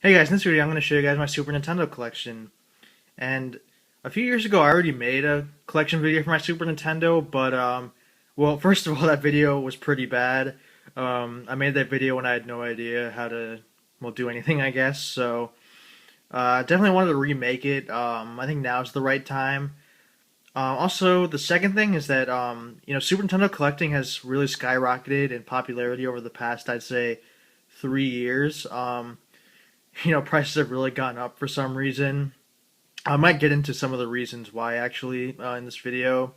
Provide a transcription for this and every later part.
Hey guys, in this video I'm going to show you guys my Super Nintendo collection. And a few years ago I already made a collection video for my Super Nintendo, but well, first of all, that video was pretty bad. I made that video when I had no idea how to, well, do anything, I guess. So definitely wanted to remake it. I think now's the right time. Also, the second thing is that Super Nintendo collecting has really skyrocketed in popularity over the past, I'd say, 3 years. Prices have really gone up for some reason. I might get into some of the reasons why actually in this video.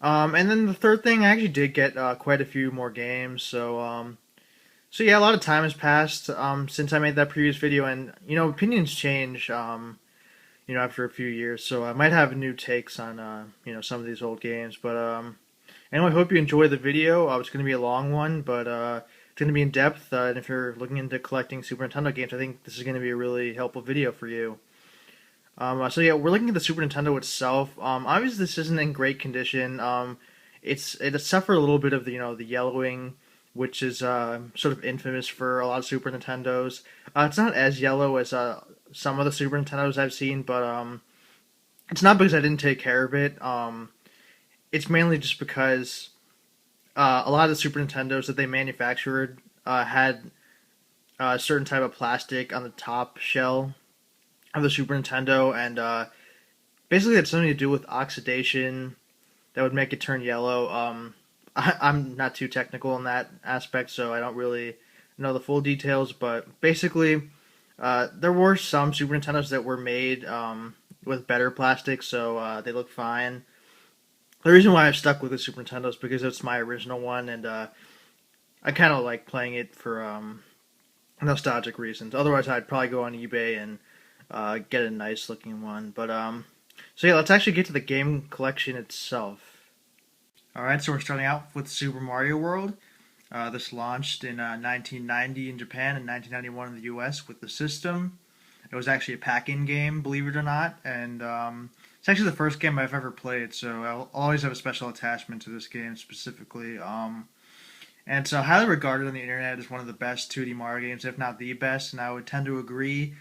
And then the third thing, I actually did get quite a few more games. So yeah, a lot of time has passed since I made that previous video, and opinions change. After a few years, so I might have new takes on some of these old games. But anyway, I hope you enjoy the video. It's going to be a long one, but it's going to be in depth. And if you're looking into collecting Super Nintendo games, I think this is going to be a really helpful video for you. So yeah, we're looking at the Super Nintendo itself. Obviously, this isn't in great condition. It suffered a little bit of the yellowing, which is sort of infamous for a lot of Super Nintendos. It's not as yellow as some of the Super Nintendos I've seen, but it's not because I didn't take care of it. It's mainly just because a lot of the Super Nintendos that they manufactured had a certain type of plastic on the top shell of the Super Nintendo, and basically had something to do with oxidation that would make it turn yellow. I'm not too technical in that aspect, so I don't really know the full details, but basically, there were some Super Nintendos that were made with better plastic, so they look fine. The reason why I've stuck with the Super Nintendo is because it's my original one, and I kind of like playing it for nostalgic reasons. Otherwise, I'd probably go on eBay and get a nice looking one. So yeah, let's actually get to the game collection itself. All right, so we're starting out with Super Mario World. This launched in 1990 in Japan and 1991 in the U.S. with the system. It was actually a pack-in game, believe it or not, and it's actually the first game I've ever played. So I'll always have a special attachment to this game specifically. And so highly regarded on the internet as one of the best 2D Mario games, if not the best, and I would tend to agree.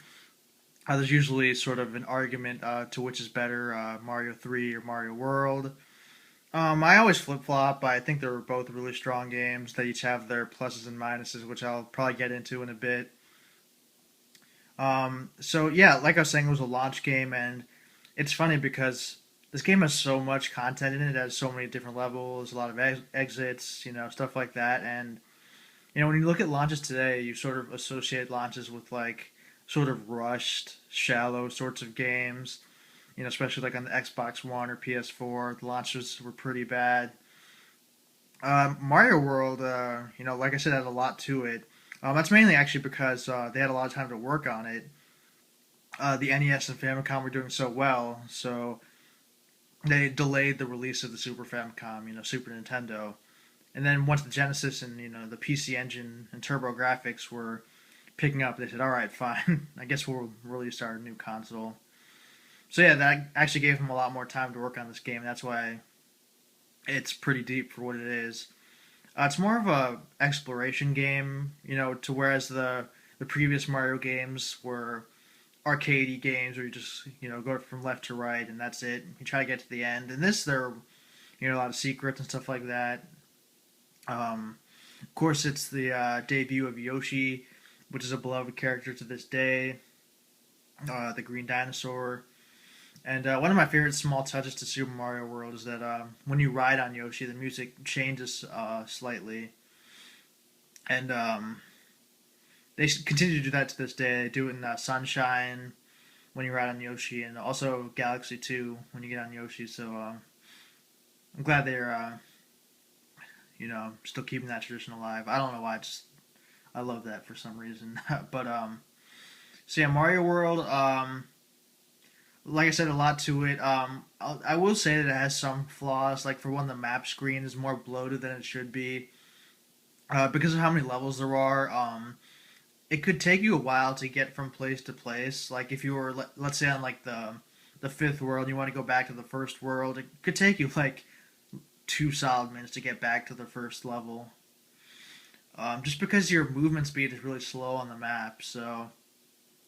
There's usually sort of an argument to which is better, Mario 3 or Mario World. I always flip flop. I think they're both really strong games. They each have their pluses and minuses, which I'll probably get into in a bit. So yeah, like I was saying, it was a launch game, and it's funny because this game has so much content in it. It has so many different levels, a lot of exits, stuff like that. And when you look at launches today, you sort of associate launches with like sort of rushed, shallow sorts of games. Especially like on the Xbox One or PS4, the launches were pretty bad. Mario World, like I said, had a lot to it. That's mainly actually because they had a lot of time to work on it. The NES and Famicom were doing so well, so they delayed the release of the Super Famicom, Super Nintendo. And then once the Genesis and the PC Engine and Turbo Graphics were picking up, they said, "All right, fine. I guess we'll release our new console." So yeah, that actually gave them a lot more time to work on this game. That's why it's pretty deep for what it is. It's more of a exploration game, to whereas the previous Mario games were arcadey games where you just go from left to right and that's it. You try to get to the end. And this there are a lot of secrets and stuff like that. Of course, it's the debut of Yoshi, which is a beloved character to this day. The green dinosaur. And one of my favorite small touches to Super Mario World is that when you ride on Yoshi, the music changes slightly, and they continue to do that to this day. They do it in Sunshine when you ride on Yoshi, and also Galaxy 2 when you get on Yoshi. So I'm glad they're still keeping that tradition alive. I don't know why, I love that for some reason. But so yeah, Mario World. Like I said, a lot to it. I will say that it has some flaws. Like for one, the map screen is more bloated than it should be because of how many levels there are. It could take you a while to get from place to place. Like if you were, let's say, on like the fifth world, you want to go back to the first world. It could take you like 2 solid minutes to get back to the first level. Just because your movement speed is really slow on the map. So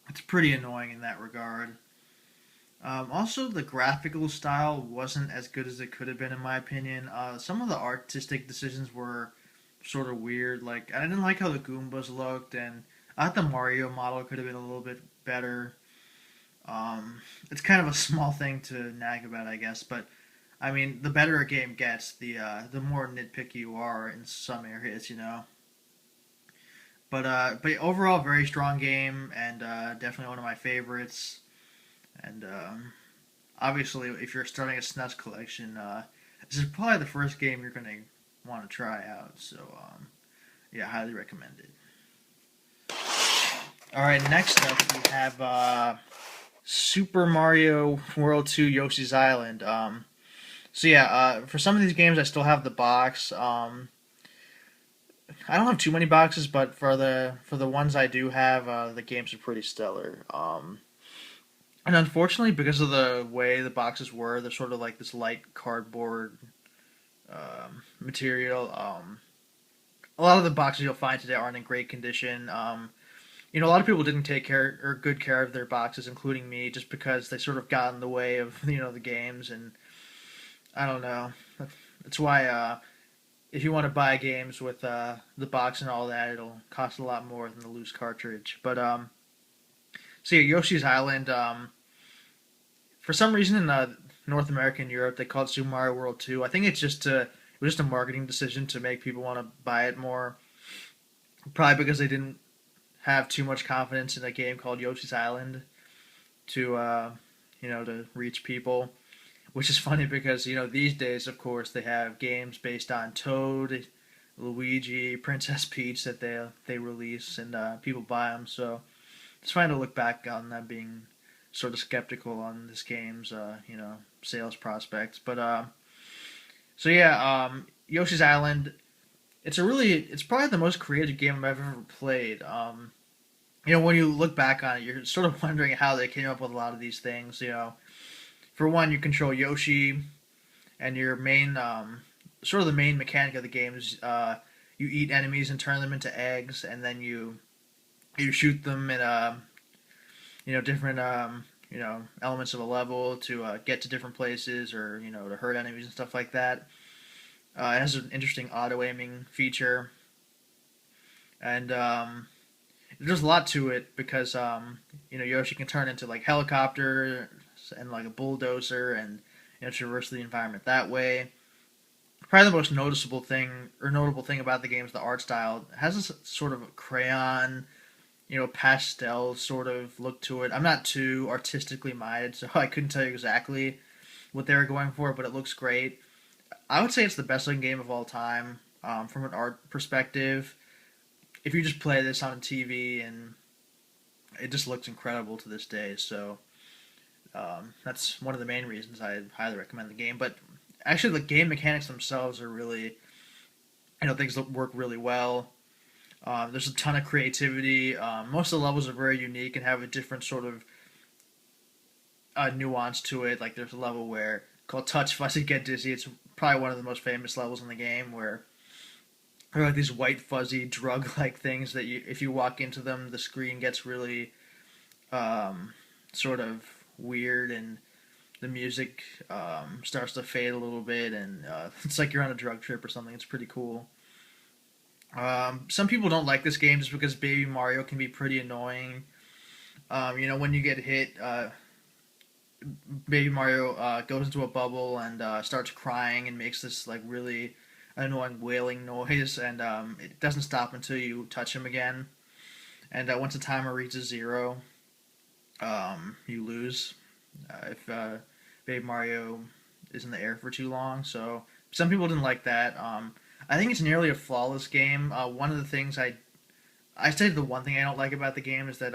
It's pretty annoying in that regard. Also, the graphical style wasn't as good as it could have been, in my opinion. Some of the artistic decisions were sort of weird. Like, I didn't like how the Goombas looked, and I thought the Mario model could have been a little bit better. It's kind of a small thing to nag about, I guess, but I mean, the better a game gets, the more nitpicky you are in some areas, you know. But overall, very strong game, and definitely one of my favorites. And obviously, if you're starting a SNES collection, this is probably the first game you're gonna want to try out. So yeah, highly recommend it. All right, next up we have Super Mario World 2 Yoshi's Island. So yeah, for some of these games, I still have the box. I don't have too many boxes, but for the ones I do have, the games are pretty stellar. And unfortunately, because of the way the boxes were, they're sort of like this light cardboard material. A lot of the boxes you'll find today aren't in great condition. A lot of people didn't take care or good care of their boxes, including me, just because they sort of got in the way of the games, and I don't know. That's why if you want to buy games with the box and all that, it'll cost a lot more than the loose cartridge. But so yeah, Yoshi's Island. For some reason in North America and Europe, they call it Super Mario World 2. I think it was just a marketing decision to make people want to buy it more. Probably because they didn't have too much confidence in a game called Yoshi's Island to to reach people. Which is funny because these days, of course, they have games based on Toad, Luigi, Princess Peach that they release and people buy them. So it's fine to look back on them being sort of skeptical on this game's sales prospects. But so yeah, Yoshi's Island. It's probably the most creative game I've ever played. When you look back on it, you're sort of wondering how they came up with a lot of these things. For one, you control Yoshi, and your main sort of the main mechanic of the game is you eat enemies and turn them into eggs, and then you shoot them in different elements of a level to get to different places or to hurt enemies and stuff like that. It has an interesting auto aiming feature, and there's a lot to it because Yoshi can turn into like helicopter and like a bulldozer and traverse the environment that way. Probably the most notable thing about the game is the art style. It has this sort of crayon, pastel sort of look to it. I'm not too artistically minded, so I couldn't tell you exactly what they were going for, but it looks great. I would say it's the best looking game of all time from an art perspective. If you just play this on TV, and it just looks incredible to this day. So that's one of the main reasons I highly recommend the game. But actually, the game mechanics themselves are really, things that work really well. There's a ton of creativity. Most of the levels are very unique and have a different sort of nuance to it. Like there's a level where called Touch Fuzzy Get Dizzy. It's probably one of the most famous levels in the game where there are like these white fuzzy drug-like things that if you walk into them, the screen gets really sort of weird and the music starts to fade a little bit and it's like you're on a drug trip or something. It's pretty cool. Some people don't like this game just because Baby Mario can be pretty annoying. When you get hit, Baby Mario goes into a bubble and starts crying and makes this like really annoying wailing noise, and it doesn't stop until you touch him again. And once the timer reaches 0, you lose if Baby Mario is in the air for too long. So some people didn't like that. I think it's nearly a flawless game. One of the things I say the one thing I don't like about the game is that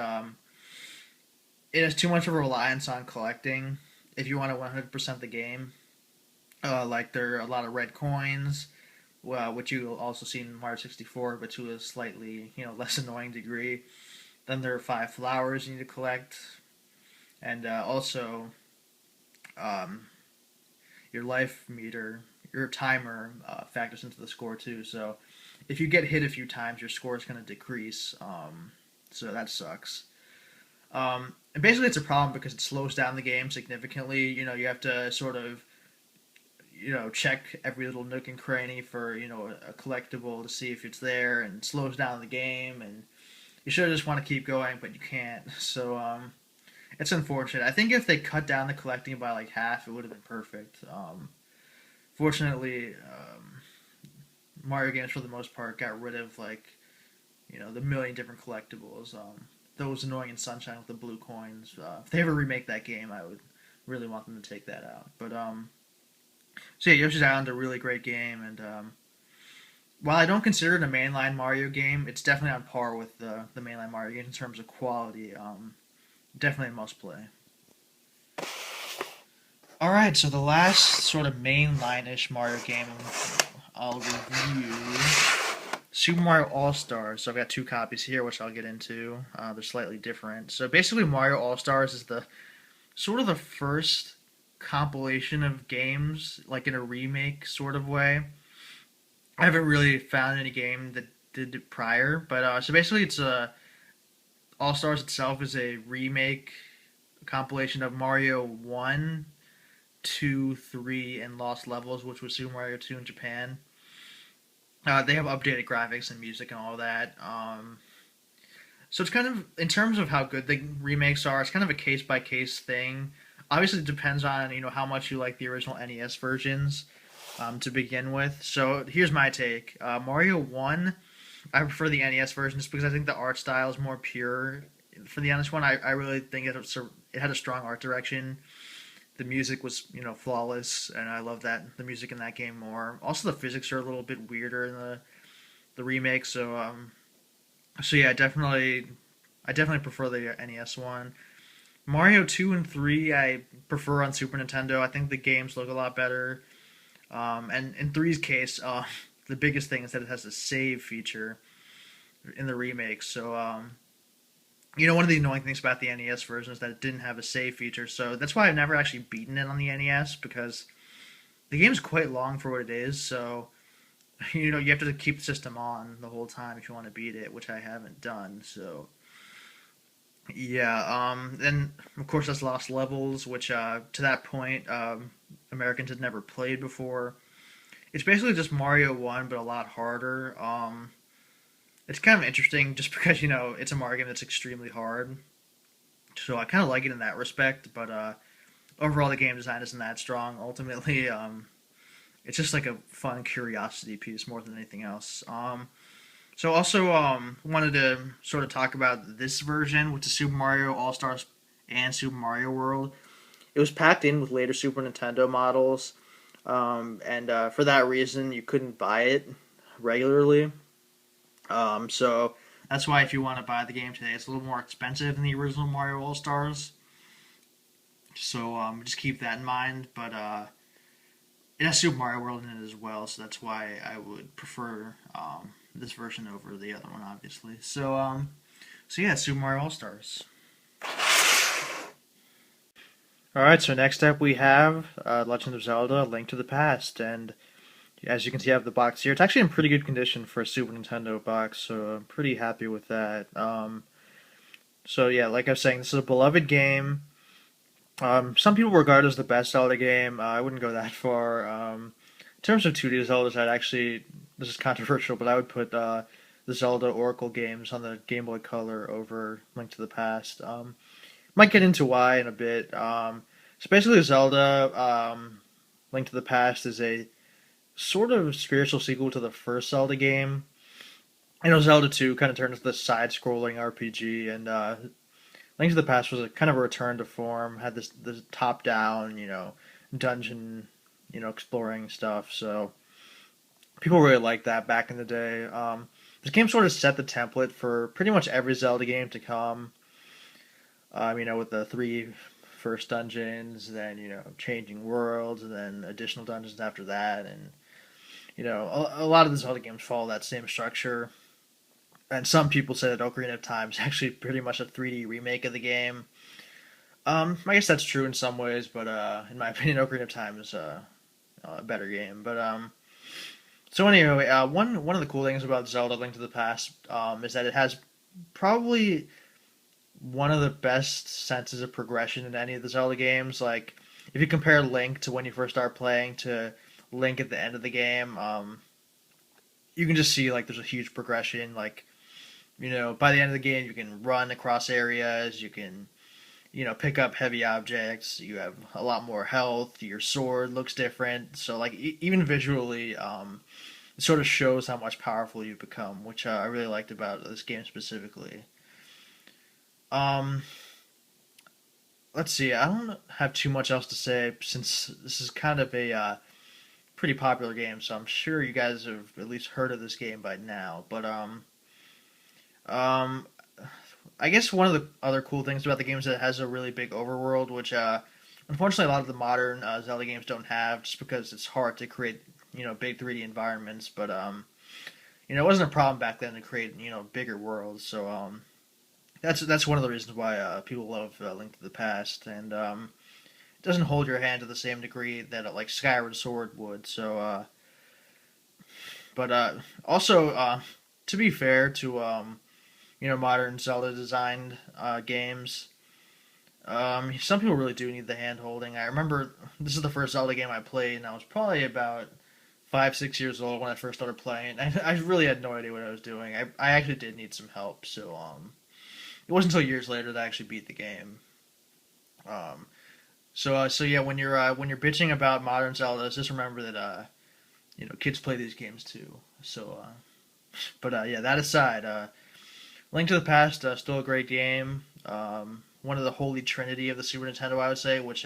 it has too much of a reliance on collecting if you want to 100% the game. Like there are a lot of red coins, which you also see in Mario 64, but to a slightly less annoying degree. Then there are 5 flowers you need to collect, and also your life meter, your timer factors into the score too. So if you get hit a few times, your score is going to decrease. So that sucks. And basically, it's a problem because it slows down the game significantly. You have to sort of check every little nook and cranny for a collectible to see if it's there, and it slows down the game. And you should just want to keep going, but you can't. So it's unfortunate. I think if they cut down the collecting by like half, it would have been perfect. Fortunately, Mario games for the most part got rid of like the million different collectibles. Those annoying in Sunshine with the blue coins. If they ever remake that game, I would really want them to take that out. But so yeah, Yoshi's Island a really great game, and while I don't consider it a mainline Mario game, it's definitely on par with the mainline Mario games in terms of quality. Definitely a must play. All right, so the last sort of mainline-ish Mario game I'll review, Super Mario AllStars. So I've got two copies here, which I'll get into. They're slightly different. So basically, Mario AllStars is the sort of the first compilation of games, like in a remake sort of way. I haven't really found any game that did it prior, but so basically, it's AllStars itself is a remake compilation of Mario 1, 2, 3, and Lost Levels, which was Super Mario 2 in Japan. They have updated graphics and music and all that. So it's kind of, in terms of how good the remakes are, it's kind of a case by case thing. Obviously, it depends on how much you like the original NES versions to begin with. So here's my take: Mario 1, I prefer the NES version just because I think the art style is more pure. For the NES one, I really think it had a strong art direction. The music was, flawless, and I love the music in that game more. Also, the physics are a little bit weirder in the remake, so yeah, I definitely prefer the NES one. Mario 2 and 3, I prefer on Super Nintendo. I think the games look a lot better. And in 3's case, the biggest thing is that it has a save feature in the remake. So one of the annoying things about the NES version is that it didn't have a save feature, so that's why I've never actually beaten it on the NES, because the game's quite long for what it is, so you have to keep the system on the whole time if you want to beat it, which I haven't done, so yeah. Then of course that's Lost Levels, which to that point Americans had never played before. It's basically just Mario 1, but a lot harder. It's kind of interesting just because, it's a Mario game that's extremely hard. So I kind of like it in that respect, but overall the game design isn't that strong. Ultimately, it's just like a fun curiosity piece more than anything else. So also wanted to sort of talk about this version, which is Super Mario All-Stars and Super Mario World. It was packed in with later Super Nintendo models, and for that reason you couldn't buy it regularly. So that's why if you want to buy the game today, it's a little more expensive than the original Mario All-Stars. So just keep that in mind. But it has Super Mario World in it as well, so that's why I would prefer this version over the other one, obviously. So yeah, Super Mario All-Stars. Alright, so next up we have Legend of Zelda: Link to the Past, and as you can see, I have the box here. It's actually in pretty good condition for a Super Nintendo box, so I'm pretty happy with that. So yeah, like I was saying, this is a beloved game. Some people regard it as the best Zelda game. I wouldn't go that far. In terms of 2D Zeldas, this is controversial, but I would put the Zelda Oracle games on the Game Boy Color over Link to the Past. Might get into why in a bit. So basically, Zelda Link to the Past is a sort of spiritual sequel to the first Zelda game. Zelda 2 kind of turned into the side-scrolling RPG, and Link to the Past was kind of a return to form. Had this top-down, dungeon, exploring stuff. So people really liked that back in the day. This game sort of set the template for pretty much every Zelda game to come. With the 3 first dungeons, then changing worlds, and then additional dungeons after that, and a lot of the Zelda games follow that same structure. And some people say that Ocarina of Time is actually pretty much a 3D remake of the game. I guess that's true in some ways, but in my opinion, Ocarina of Time is a better game. But so anyway, one of the cool things about Zelda: Link to the Past is that it has probably one of the best senses of progression in any of the Zelda games. Like, if you compare Link to when you first start playing to Link at the end of the game, you can just see like there's a huge progression. Like, by the end of the game, you can run across areas, you can, pick up heavy objects, you have a lot more health, your sword looks different. So, like, even visually, it sort of shows how much powerful you've become, which I really liked about this game specifically. Um, let's see, I don't have too much else to say since this is kind of a pretty popular game, so I'm sure you guys have at least heard of this game by now. But um, I guess one of the other cool things about the game is that it has a really big overworld, which unfortunately a lot of the modern Zelda games don't have, just because it's hard to create big 3D environments. But it wasn't a problem back then to create bigger worlds. So that's one of the reasons why people love Link to the Past, and it doesn't hold your hand to the same degree that like Skyward Sword would. So, but also to be fair to modern Zelda designed games. Some people really do need the hand holding. I remember this is the first Zelda game I played, and I was probably about 5, 6 years old when I first started playing. I really had no idea what I was doing. I actually did need some help, so it wasn't until years later that I actually beat the game. Um, so yeah, when you're bitching about modern Zeldas, just remember that kids play these games too. So, but yeah, that aside, Link to the Past still a great game. One of the holy trinity of the Super Nintendo, I would say, which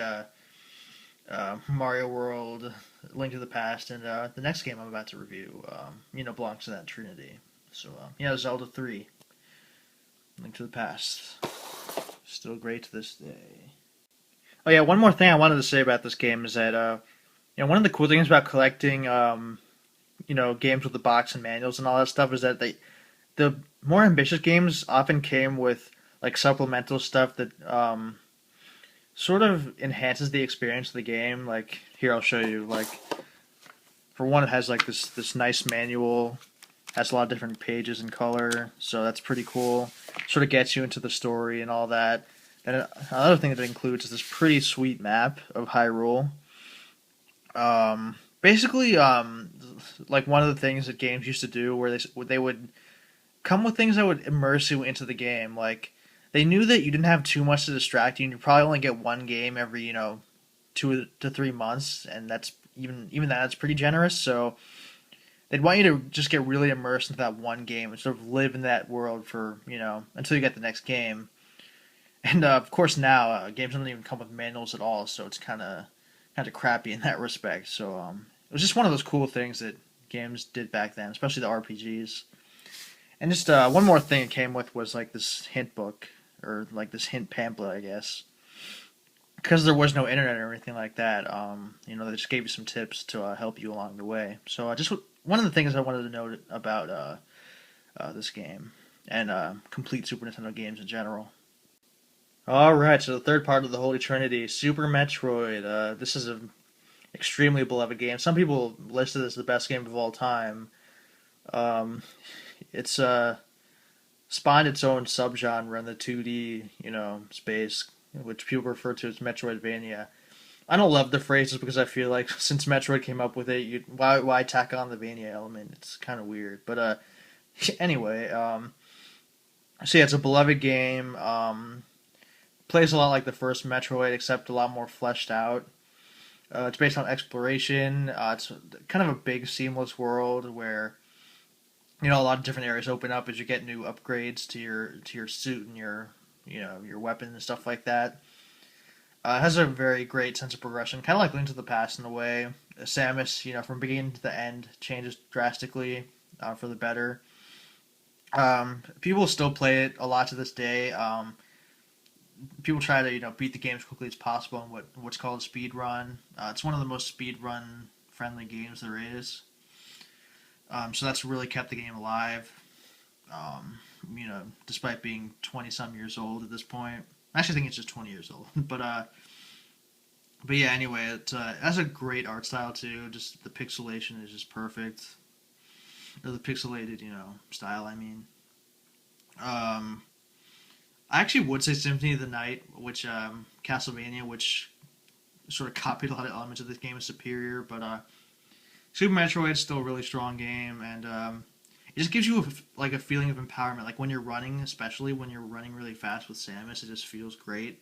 Mario World, Link to the Past, and the next game I'm about to review, belongs to that trinity. So yeah, Zelda 3, Link to the Past, still great to this day. Oh yeah, one more thing I wanted to say about this game is that one of the cool things about collecting games with the box and manuals and all that stuff is that the more ambitious games often came with like supplemental stuff that sort of enhances the experience of the game. Like here, I'll show you. Like for one, it has like this nice manual, has a lot of different pages and color, so that's pretty cool. Sort of gets you into the story and all that. And another thing that it includes is this pretty sweet map of Hyrule. Basically, like one of the things that games used to do, where they would come with things that would immerse you into the game. Like they knew that you didn't have too much to distract you, and you probably only get one game every 2 to 3 months, and that's even that's pretty generous. So they'd want you to just get really immersed into that one game and sort of live in that world for until you get the next game. And of course now games don't even come with manuals at all, so it's kind of crappy in that respect. So it was just one of those cool things that games did back then, especially the RPGs. And just one more thing it came with was like this hint book, or like this hint pamphlet, I guess. Because there was no internet or anything like that, they just gave you some tips to help you along the way. So just one of the things I wanted to note about this game and complete Super Nintendo games in general. Alright, so the third part of the Holy Trinity, Super Metroid. This is an extremely beloved game. Some people list it as the best game of all time. Um, it's spawned its own subgenre in the 2D, space, which people refer to as Metroidvania. I don't love the phrases because I feel like since Metroid came up with it, why tack on the Vania element? It's kind of weird. But anyway, so yeah, it's a beloved game. Plays a lot like the first Metroid, except a lot more fleshed out. It's based on exploration. It's kind of a big, seamless world where a lot of different areas open up as you get new upgrades to your suit and your weapon and stuff like that. It has a very great sense of progression, kind of like Link to the Past in a way. Samus, from beginning to the end, changes drastically for the better. People still play it a lot to this day. People try to beat the game as quickly as possible in what's called a speed run. It's one of the most speed run friendly games there is. So that's really kept the game alive. Despite being 20 some years old at this point. I actually think it's just 20 years old. But yeah, anyway, it has a great art style too. Just the pixelation is just perfect. Or the pixelated, style. I mean. I actually would say Symphony of the Night, which Castlevania, which sort of copied a lot of elements of this game, is superior. But Super Metroid is still a really strong game, and it just gives you like a feeling of empowerment. Like when you're running, especially when you're running really fast with Samus, it just feels great.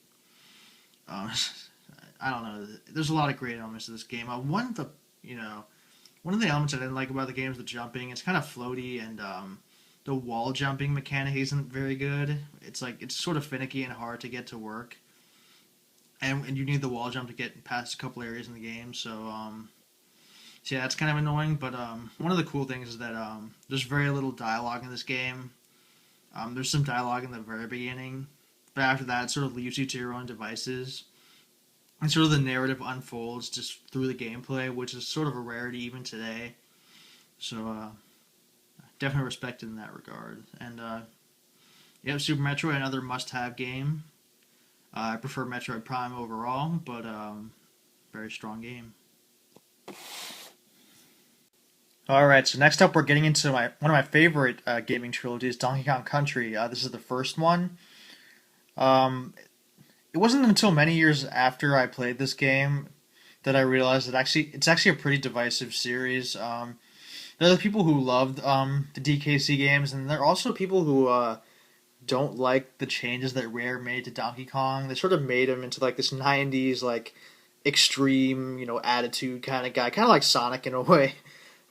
Um, I don't know. There's a lot of great elements to this game. One of the elements I didn't like about the game is the jumping. It's kind of floaty, and the wall jumping mechanic isn't very good. It's sort of finicky and hard to get to work, and you need the wall jump to get past a couple areas in the game. So yeah, that's kind of annoying. But one of the cool things is that there's very little dialogue in this game. There's some dialogue in the very beginning, but after that, it sort of leaves you to your own devices. And sort of the narrative unfolds just through the gameplay, which is sort of a rarity even today. So definitely respected in that regard. And yeah, Super Metroid, another must-have game. I prefer Metroid Prime overall, but very strong game. All right, so next up we're getting into one of my favorite gaming trilogies, Donkey Kong Country. This is the first one. Um, it wasn't until many years after I played this game that I realized that it's actually a pretty divisive series. There are the people who loved the DKC games, and there are also people who don't like the changes that Rare made to Donkey Kong. They sort of made him into like this '90s like extreme, attitude kind of guy, kind of like Sonic in a way.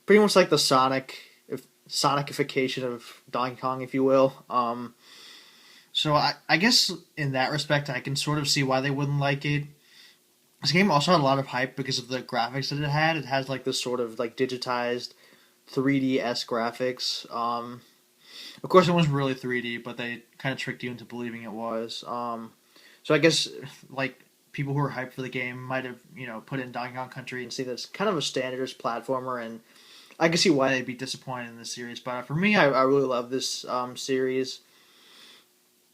Pretty much like the Sonicification of Donkey Kong, if you will. So I guess in that respect, I can sort of see why they wouldn't like it. This game also had a lot of hype because of the graphics that it had. It has like this sort of like digitized 3D-esque graphics. Of course, it wasn't really 3D, but they kind of tricked you into believing it was. So I guess like people who are hyped for the game might have put in Donkey Kong Country and see that it's kind of a standardist platformer, and I can see why they'd be disappointed in this series. But for me, I really love this series.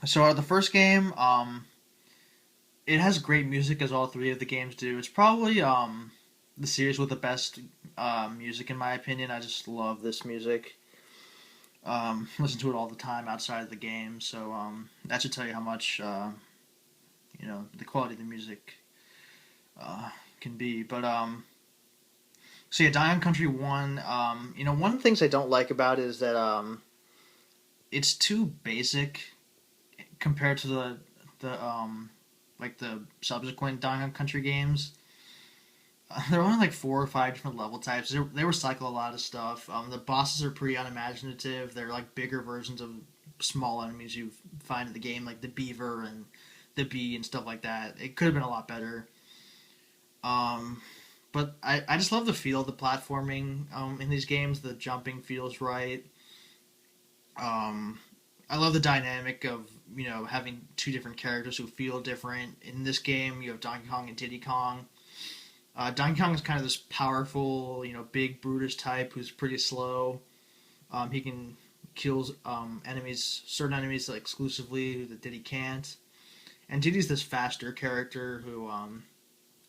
So the first game, it has great music as all three of the games do. It's probably the series with the best music in my opinion. I just love this music. Listen to it all the time outside of the game. So that should tell you how much the quality of the music can be. But so yeah, Donkey Kong Country 1. One of the things I don't like about it is that it's too basic compared to the subsequent Donkey Kong Country games. There are only like 4 or 5 different level types. They recycle a lot of stuff. The bosses are pretty unimaginative. They're like bigger versions of small enemies you find in the game, like the beaver and the bee and stuff like that. It could have been a lot better. But I just love the feel of the platforming in these games. The jumping feels right. I love the dynamic of having 2 different characters who feel different. In this game, you have Donkey Kong and Diddy Kong. Donkey Kong is kind of this powerful, big brutish type who's pretty slow. He can kill certain enemies exclusively that Diddy can't. And Diddy's this faster character who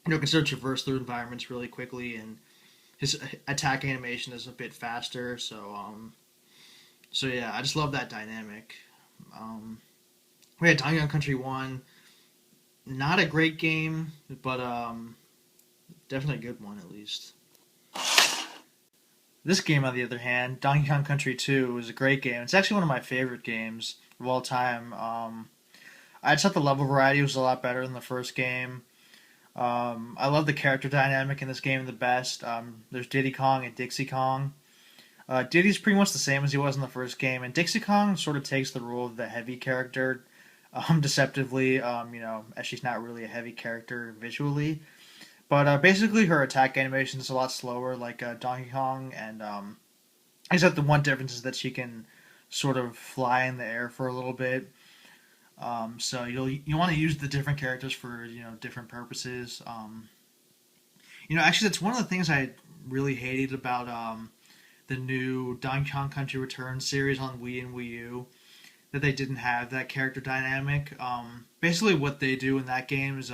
can sort of traverse through environments really quickly, and his attack animation is a bit faster. So yeah, I just love that dynamic. We had Donkey Kong Country 1. Not a great game, but definitely a good one at least. This game, on the other hand, Donkey Kong Country 2, is a great game. It's actually one of my favorite games of all time. I just thought the level variety was a lot better than the first game. I love the character dynamic in this game the best. There's Diddy Kong and Dixie Kong. Diddy's pretty much the same as he was in the first game, and Dixie Kong sort of takes the role of the heavy character, deceptively, as she's not really a heavy character visually. But basically her attack animation is a lot slower, like Donkey Kong, and except the one difference is that she can sort of fly in the air for a little bit. So you want to use the different characters for different purposes. Actually, that's one of the things I really hated about the new Donkey Kong Country Returns series on Wii and Wii U, that they didn't have that character dynamic. Basically, what they do in that game is,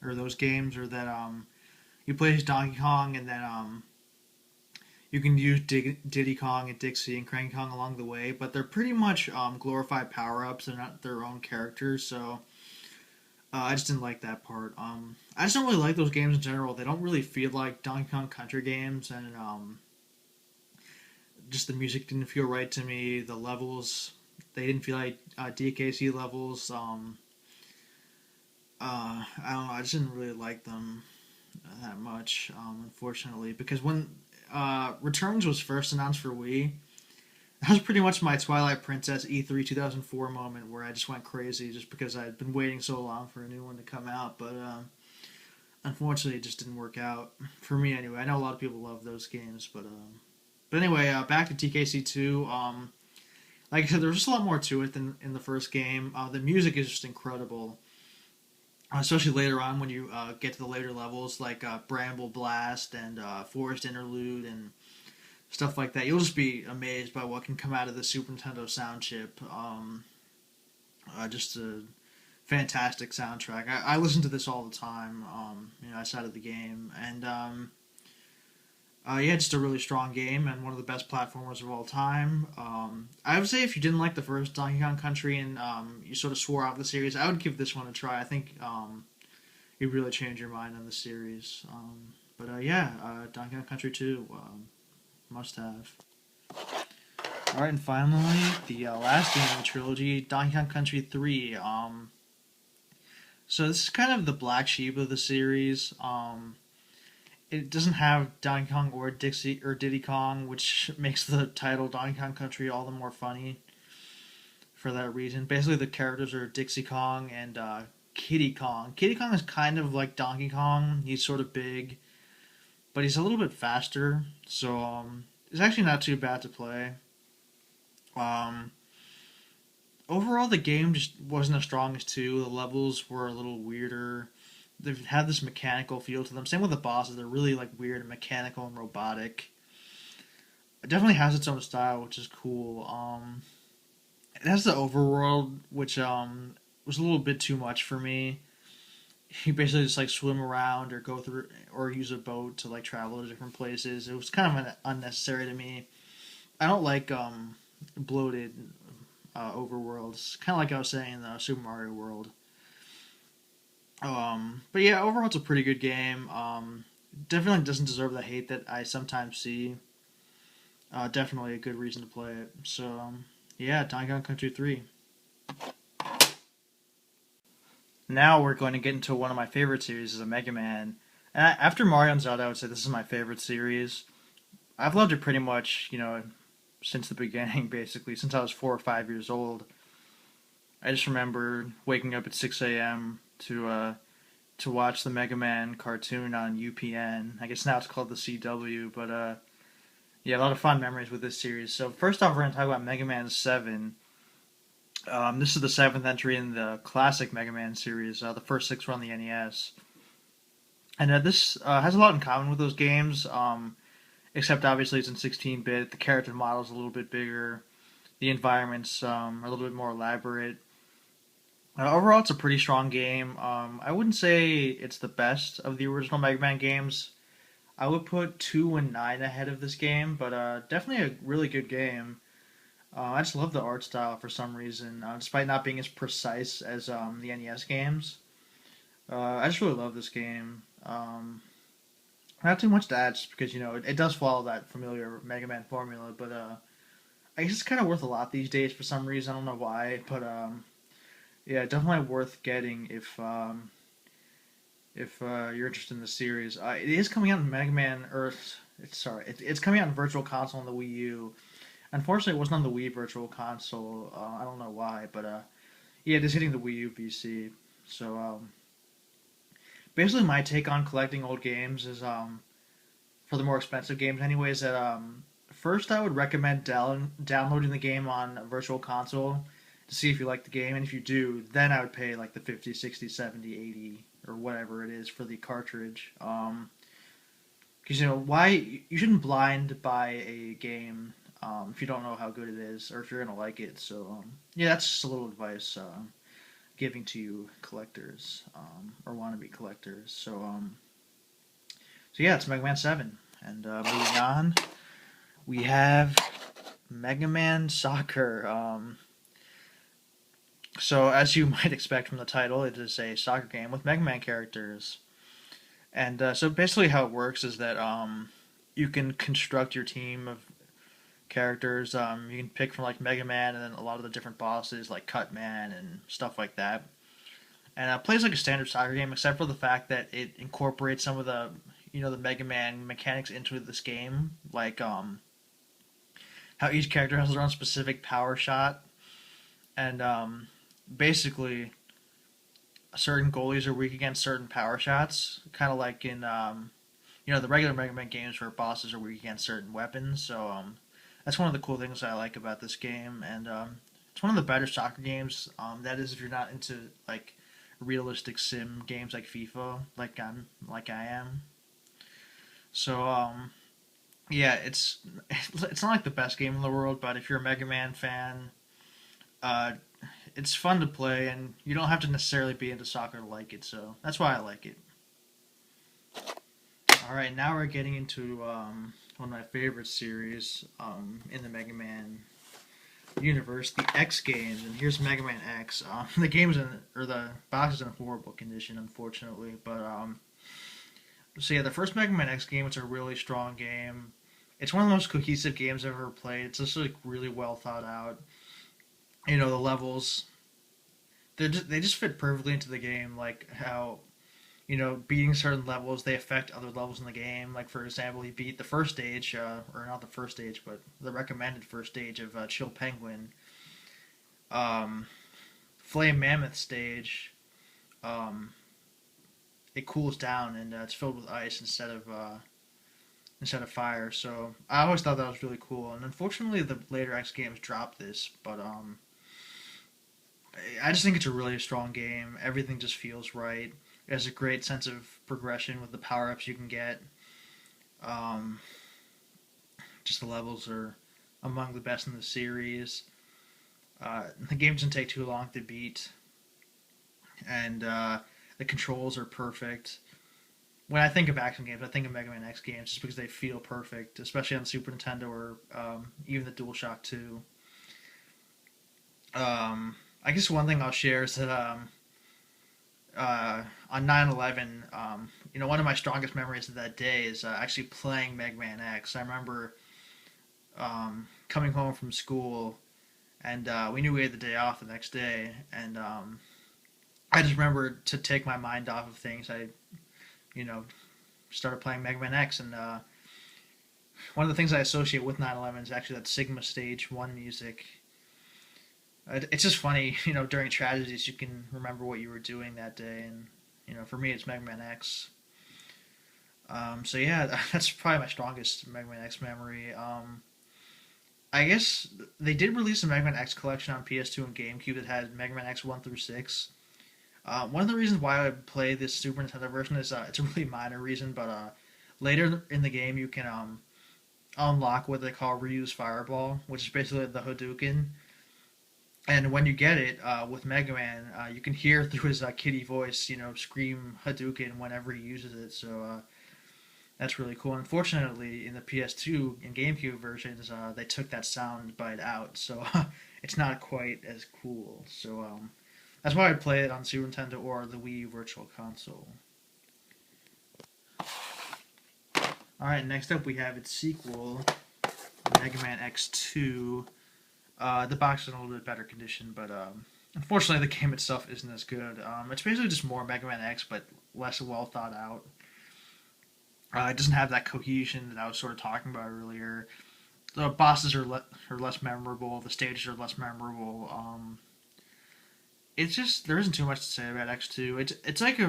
or those games, are that you play as Donkey Kong, and then You can use Diddy Kong and Dixie and Cranky Kong along the way, but they're pretty much glorified power ups. They're not their own characters, so I just didn't like that part. I just don't really like those games in general. They don't really feel like Donkey Kong Country games, and just the music didn't feel right to me. The levels, they didn't feel like DKC levels. I don't know. I just didn't really like them that much, unfortunately, because when Returns was first announced for Wii, that was pretty much my Twilight Princess E3 2004 moment where I just went crazy just because I had been waiting so long for a new one to come out. But unfortunately, it just didn't work out for me anyway. I know a lot of people love those games, but anyway, back to TKC2. Like I said, there's just a lot more to it than in the first game. The music is just incredible, especially later on when you get to the later levels like Bramble Blast and Forest Interlude and stuff like that. You'll just be amazed by what can come out of the Super Nintendo sound chip. Just a fantastic soundtrack. I listen to this all the time, outside of the game. And yeah, just a really strong game and one of the best platformers of all time. I would say if you didn't like the first Donkey Kong Country and you sort of swore off the series, I would give this one a try. I think you'd really change your mind on the series. Donkey Kong Country 2, must have. Alright, and finally, the last game in the trilogy, Donkey Kong Country 3. So this is kind of the black sheep of the series. It doesn't have Donkey Kong or Dixie or Diddy Kong, which makes the title Donkey Kong Country all the more funny for that reason. Basically, the characters are Dixie Kong and Kiddy Kong. Kiddy Kong is kind of like Donkey Kong. He's sort of big, but he's a little bit faster, so it's actually not too bad to play. Overall, the game just wasn't as strong as 2. The levels were a little weirder. They've had this mechanical feel to them. Same with the bosses. They're really like weird and mechanical and robotic. It definitely has its own style, which is cool. It has the overworld, which was a little bit too much for me. You basically just like swim around or go through or use a boat to like travel to different places. It was kind of unnecessary to me. I don't like bloated overworlds. Kind of like I was saying in the Super Mario World. But yeah, overall it's a pretty good game. Definitely doesn't deserve the hate that I sometimes see. Definitely a good reason to play it. So yeah, Donkey Kong Country 3. Now we're going to get into one of my favorite series, is a Mega Man. And after Mario and Zelda, I would say this is my favorite series. I've loved it pretty much, since the beginning, basically, since I was 4 or 5 years old. I just remember waking up at 6 a.m. to watch the Mega Man cartoon on UPN. I guess now it's called the CW, but yeah, a lot of fun memories with this series. So first off, we're going to talk about Mega Man 7. This is the 7th entry in the classic Mega Man series. The first 6 were on the NES. And this has a lot in common with those games, except obviously it's in 16-bit. The character model is a little bit bigger. The environments are a little bit more elaborate. Overall, it's a pretty strong game. I wouldn't say it's the best of the original Mega Man games. I would put 2 and 9 ahead of this game, but definitely a really good game. I just love the art style for some reason, despite not being as precise as the NES games. I just really love this game. Not too much to add, just because it does follow that familiar Mega Man formula, but I guess it's kind of worth a lot these days for some reason. I don't know why, but yeah, definitely worth getting if you're interested in the series. It is coming out in Mega Man Earth. It's coming out in Virtual Console on the Wii U. Unfortunately, it wasn't on the Wii Virtual Console. I don't know why, but yeah, it is hitting the Wii U VC. So basically, my take on collecting old games is for the more expensive games, anyways. That first, I would recommend downloading the game on Virtual Console to see if you like the game, and if you do, then I would pay like the 50, 60, 70, 80, or whatever it is for the cartridge. Because why you shouldn't blind buy a game if you don't know how good it is or if you're gonna like it. So yeah, that's just a little advice giving to you collectors or wannabe collectors. So yeah, it's Mega Man 7, and moving on. we have Mega Man Soccer. So, as you might expect from the title, it is a soccer game with Mega Man characters. And so basically, how it works is that you can construct your team of characters. You can pick from like Mega Man and then a lot of the different bosses like Cut Man and stuff like that. And it plays like a standard soccer game, except for the fact that it incorporates some of the the Mega Man mechanics into this game, like how each character has their own specific power shot, and basically certain goalies are weak against certain power shots, kind of like in the regular Mega Man games where bosses are weak against certain weapons. So that's one of the cool things I like about this game, and it's one of the better soccer games. That is, if you're not into like realistic sim games like FIFA, like I am. So yeah, it's not like the best game in the world, but if you're a Mega Man fan, uh, it's fun to play, and you don't have to necessarily be into soccer to like it. So that's why I like it. All right, now we're getting into one of my favorite series in the Mega Man universe, the X games, and here's Mega Man X. The box is in horrible condition, unfortunately, but so yeah, the first Mega Man X game, it's a really strong game. It's one of the most cohesive games I've ever played. It's just like really well thought out. The levels, they just fit perfectly into the game, like how beating certain levels, they affect other levels in the game. Like, for example, he beat the first stage, or not the first stage, but the recommended first stage of Chill Penguin. Um, Flame Mammoth stage, um, it cools down and it's filled with ice instead of fire. So I always thought that was really cool. And unfortunately, the later X games dropped this, but I just think it's a really strong game. Everything just feels right. It has a great sense of progression with the power ups you can get. Um, just the levels are among the best in the series. The game doesn't take too long to beat, and the controls are perfect. When I think of action games, I think of Mega Man X games just because they feel perfect, especially on the Super Nintendo or even the DualShock 2. I guess one thing I'll share is that on 9/11, one of my strongest memories of that day is actually playing Mega Man X. I remember coming home from school, and we knew we had the day off the next day, and I just remember to take my mind off of things. I, you know, started playing Mega Man X, and one of the things I associate with 9/11 is actually that Sigma Stage 1 music. It's just funny, during tragedies you can remember what you were doing that day, and for me it's Mega Man X. So yeah, that's probably my strongest Mega Man X memory. I guess they did release a Mega Man X collection on PS2 and GameCube that had Mega Man X 1 through 6. One of the reasons why I play this Super Nintendo version is it's a really minor reason, but later in the game you can unlock what they call Ryu's Fireball, which is basically the Hadouken. And when you get it with Mega Man, you can hear through his kitty voice, scream Hadouken whenever he uses it. So that's really cool. Unfortunately, in the PS2 and GameCube versions, they took that sound bite out, so it's not quite as cool. So that's why I'd play it on Super Nintendo or the Wii Virtual Console. All right, next up we have its sequel, Mega Man X2. The box is in a little bit better condition, but unfortunately the game itself isn't as good. It's basically just more Mega Man X, but less well thought out. It doesn't have that cohesion that I was sort of talking about earlier. The bosses are less memorable. The stages are less memorable. It's just there isn't too much to say about X2. It's like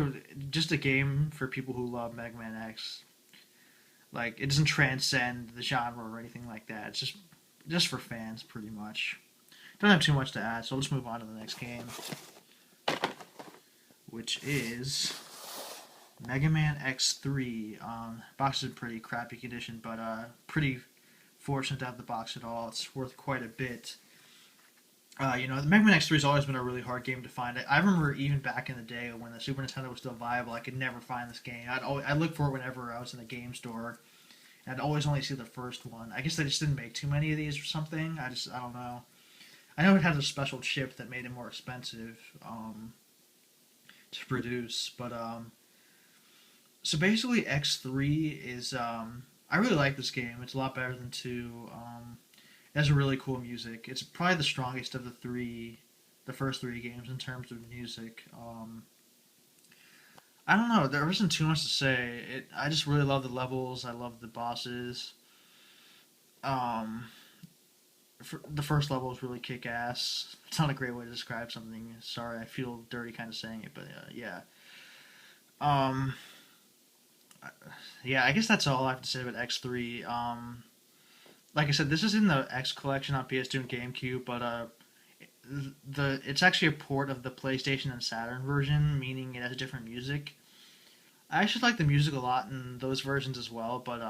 just a game for people who love Mega Man X. Like, it doesn't transcend the genre or anything like that. It's just for fans, pretty much. Don't have too much to add, so let's move on to the next game, which is Mega Man X3. Box is in pretty crappy condition, but pretty fortunate to have the box at all. It's worth quite a bit. The Mega Man X3 has always been a really hard game to find. I remember even back in the day when the Super Nintendo was still viable, I could never find this game. I'd look for it whenever I was in a game store, I'd always only see the first one. I guess they just didn't make too many of these or something. I don't know. I know it has a special chip that made it more expensive to produce, but so basically X3 is I really like this game. It's a lot better than 2. It has really cool music. It's probably the strongest of the first 3 games in terms of music. I don't know. There isn't too much to say. I just really love the levels. I love the bosses. Um, the first level is really kick ass. It's not a great way to describe something. Sorry, I feel dirty kind of saying it, but yeah. Um, yeah, I guess that's all I have to say about X3. Like I said, this is in the X collection on PS2 and GameCube, but it's actually a port of the PlayStation and Saturn version, meaning it has different music. I actually like the music a lot in those versions as well, but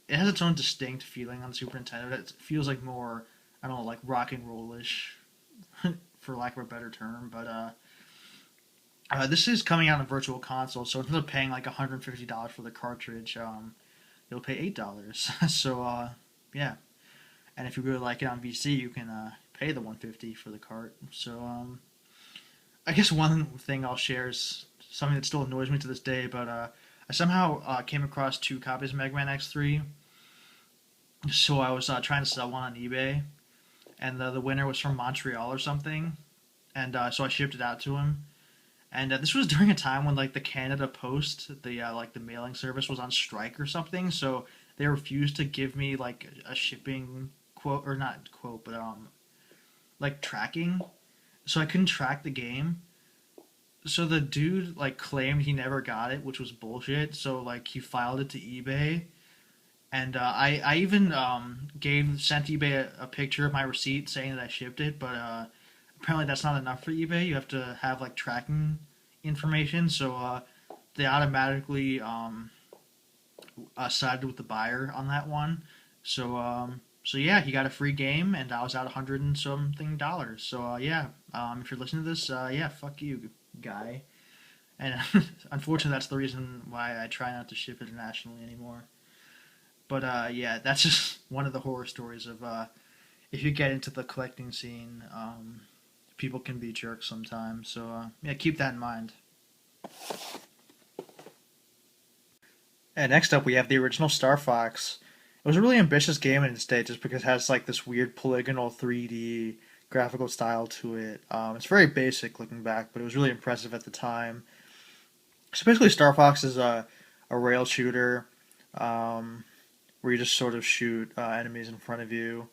it has its own distinct feeling on the Super Nintendo. It feels like more, I don't know, like rock and roll-ish, for lack of a better term. But this is coming out on Virtual Console, so instead of paying like $150 for the cartridge, you'll pay $8. So yeah, and if you really like it on VC, you can pay the $150 for the cart. So I guess one thing I'll share is something that still annoys me to this day, but I somehow came across 2 copies of Mega Man X3. So I was trying to sell one on eBay, and the winner was from Montreal or something, and so I shipped it out to him. And this was during a time when like the Canada Post, the like the mailing service, was on strike or something, so they refused to give me like a shipping quote, or not quote, but like tracking, so I couldn't track the game. So the dude like claimed he never got it, which was bullshit. So like he filed it to eBay, and I even sent eBay a picture of my receipt saying that I shipped it, but apparently that's not enough for eBay. You have to have like tracking information. So they automatically sided with the buyer on that one. So so yeah, he got a free game, and I was out 100 and something dollars. So yeah, if you're listening to this, yeah, fuck you, guy. And unfortunately, that's the reason why I try not to ship internationally anymore. But yeah, that's just one of the horror stories of if you get into the collecting scene, people can be jerks sometimes. So yeah, keep that in mind. And next up, we have the original Star Fox. It was a really ambitious game in its day, just because it has like this weird polygonal 3D graphical style to it. It's very basic looking back, but it was really impressive at the time. So basically, Star Fox is a rail shooter where you just sort of shoot enemies in front of you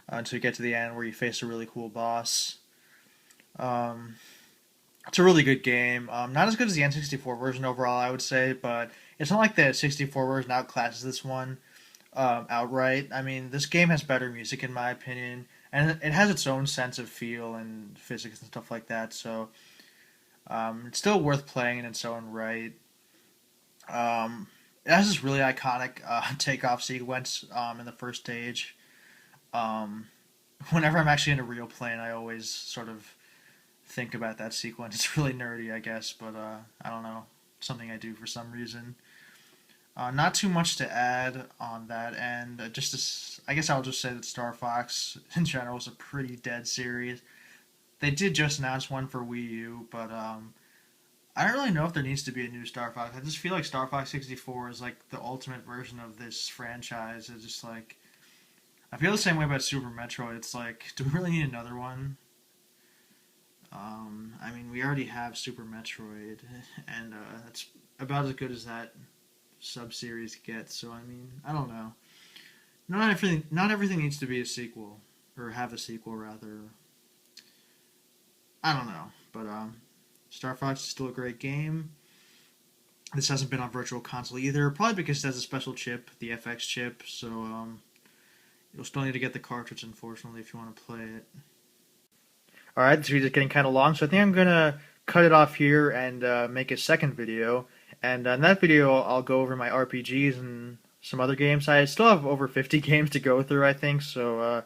until you get to the end where you face a really cool boss. Um, it's a really good game. Not as good as the N64 version overall, I would say, but it's not like the 64 version outclasses this one outright. I mean, this game has better music in my opinion, and it has its own sense of feel and physics and stuff like that. So it's still worth playing in its own right. It has this really iconic takeoff sequence in the first stage. Um, Whenever I'm actually in a real plane, I always sort of think about that sequence. It's really nerdy, I guess, but I don't know, something I do for some reason. Not too much to add on that, and I guess I'll just say that Star Fox in general is a pretty dead series. They did just announce one for Wii U, but I don't really know if there needs to be a new Star Fox. I just feel like Star Fox 64 is like the ultimate version of this franchise. It's just like, I feel the same way about Super Metroid. It's like, do we really need another one? I mean, we already have Super Metroid, and that's about as good as that sub-series gets. So I mean, I don't know. Not everything needs to be a sequel, or have a sequel rather. I don't know, but Star Fox is still a great game. This hasn't been on Virtual Console either, probably because it has a special chip, the FX chip. So you'll still need to get the cartridge, unfortunately, if you want to play it. Alright, this video's getting kind of long, so I think I'm going to cut it off here and make a second video. And in that video, I'll go over my RPGs and some other games. I still have over 50 games to go through, I think, so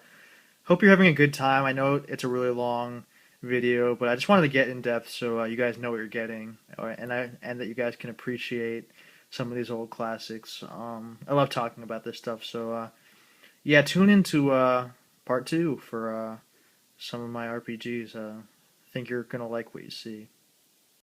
hope you're having a good time. I know it's a really long video, but I just wanted to get in depth so you guys know what you're getting, and that you guys can appreciate some of these old classics. I love talking about this stuff. So yeah, tune into part 2 for some of my RPGs. I think you're gonna like what you see.